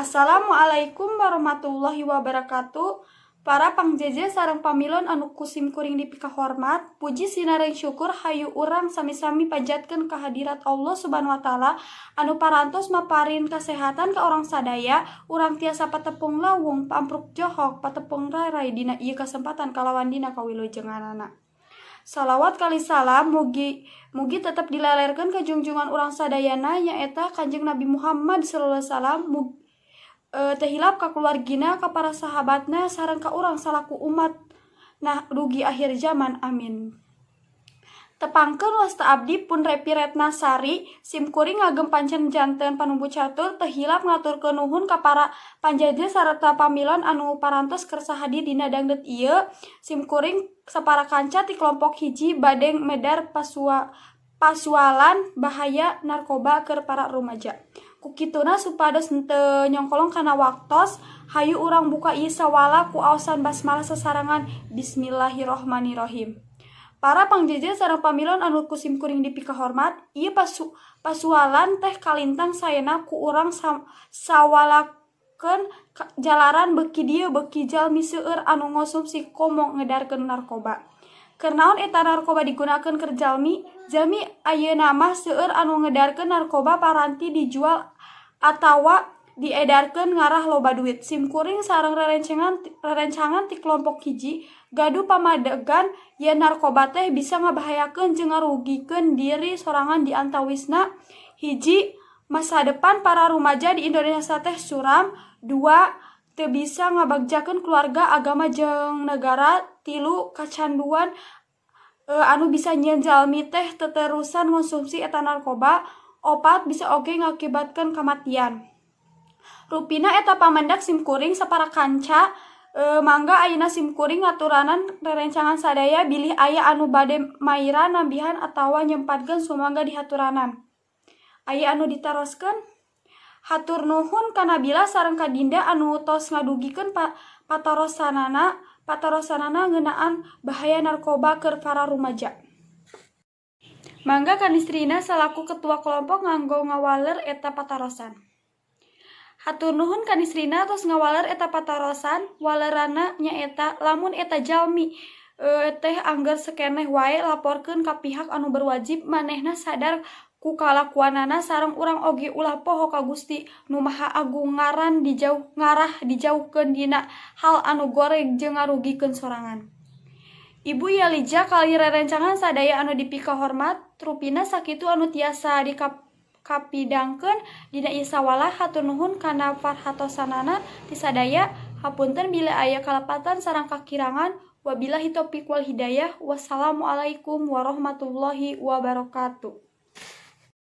Assalamualaikum warahmatullahi wabarakatuh. Para pangjeje sareng pamilon anu kusim kuring dipika hormat, puji sinaring syukur hayu urang sami-sami panjatkeun kehadirat Allah Subhanahu wa taala anu parantos maparin kasehatan ka orang sadaya. Urang tiasa patepung lawung pampruk johok patepung rarai dina ieu kasempatan kalawan dina kawilujenganana. Salawat kali salam mugi tetap dilalerkeun ka junjungan urang sadayana nyaeta Kanjeng Nabi Muhammad sallallahu alaihi wasallam. Tehilap ka keluargina, ka para sahabatna, sareng ka urang salaku umat nah dugi akhir zaman, amin. Tepangkeun wasta abdi pun Repi Retnasari simkuring ngagem pancen janten panumbu catur tehilap ngaturkeun nuhun ka para panjaja sarta pamilon anu parantos kersa hadir dina dangdut ieu. Simkuring sapara kanca ti kelompok hiji badeng medar pasualan bahaya narkoba keur para rumaja. Kukituna supados henteu nyongkolong kana waktos, hayu urang buka ieu sawala ku aosan basmalah sasarangan Bismillahirrohmanirrohim. Para pangjeje sareng pamilon anu kusim kuring dipika hormat, ieu pasualan teh kalintang sayana ku urang sawalakeun jalaran beuki dieu beuki jalmi seueur anu ngonsumsi komo ngedarkeun narkoba. Keur naon eta narkoba digunakeun keur jalmi ayeuna mah seueur anu ngedarkeun narkoba paranti dijual atawa diedarkeun ngarah loba duit. Simkuring sareng rerencangan ti kelompok hiji gaduh pamadegan yen narkoba teh bisa ngabahayakeun jeung ngarugikeun diri sorangan di antawisna. Hiji, masa depan para rumaja di Indonesia teh suram. 2, teu bisa ngabagjakeun keluarga, agama jeung negara. 3, kacanduan anu bisa nyieun jalmi teh teterusan konsumsi eta narkoba. 4, bisa oge ngakibatkeun kamatian. Rupina eta pamendak simkuring sapara kanca, mangga ayeuna simkuring ngaturanan rerencangan sadaya bilih aya anu bade maira nambihan atawa nyempatkeun sumangga dihaturanan. Aya anu ditaroskeun? Hatur nuhun kana Bila sareng ka Dinda anu tos ngadugikeun patarosanana ngeunaan bahaya narkoba keur para rumaja. Mangga kanistrina salaku ketua kelompok nganggo ngawaler eta patarosan. Hatur nuhun kanistrina tos ngawaler eta patarosan. Walerana nyaeta lamun eta jalmi teh angger sakeneh wae laporkeun ka pihak anu berwajib, manehna sadar ku kalakuanana sareng urang oge ulah poho ka Gusti Nu Maha Agung ngarah dijauhkeun dina hal anu goreng jeung ngarugikeun sorangan. Ibu Yalija kali rerencangan sadaya anu dipika hormat, rupina sakitu anu tiasa dikapidangkeun dina ieu sawalah. Hatur nuhun kana parhatosanana ti sadaya. Hapunten bila aya kalepatan sareng kakirangan. Wabillahi taufiq wal hidayah. Wassalamualaikum warahmatullahi wabarakatuh.